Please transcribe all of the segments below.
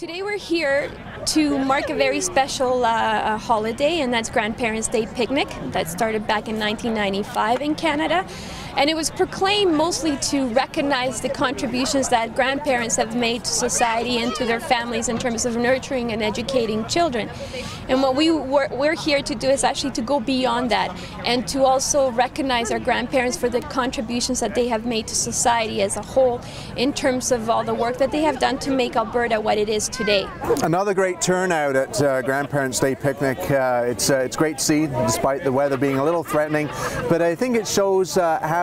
Today we're here to mark a very special holiday, and that's Grandparents' Day Picnic that started back in 1995 in Canada. And it was proclaimed mostly to recognize the contributions that grandparents have made to society and to their families in terms of nurturing and educating children. And what we're here to do is actually to go beyond that and to also recognize our grandparents for the contributions that they have made to society as a whole in terms of all the work that they have done to make Alberta what it is today. Another great turnout at Grandparents' Day Picnic. It's great to see, despite the weather being a little threatening, but I think it shows how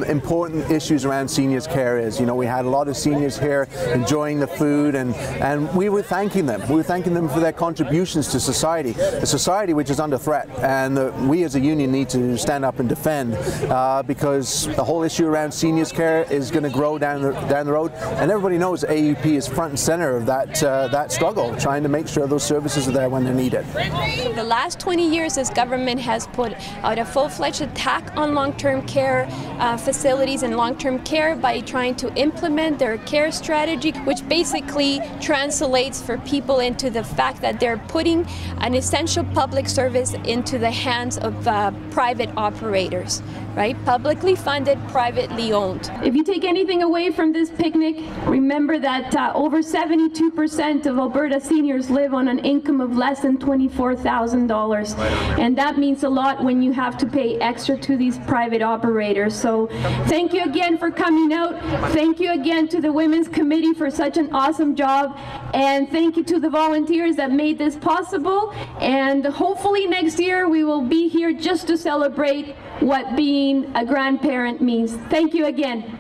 important issues around seniors care is. You know, we had a lot of seniors here enjoying the food, and we were thanking them. We were thanking them for their contributions to society, a society which is under threat, and we as a union need to stand up and defend because the whole issue around seniors care is going to grow down the road, and everybody knows AUP is front and center of that struggle, trying to make sure those services are there when they're needed. The last 20 years, this government has put out a full-fledged attack on long-term care facilities and long-term care by trying to implement their care strategy, which basically translates for people into the fact that they're putting an essential public service into the hands of private operators, right? Publicly funded, privately owned. If you take anything away from this picnic, remember that over 72% of Alberta seniors live on an income of less than $24,000, and that means a lot when you have to pay extra to these private operators. So thank you again for coming out. Thank you again to the Women's Committee for such an awesome job, and thank you to the volunteers that made this possible, and hopefully next year we will be here just to celebrate what being a grandparent means. Thank you again.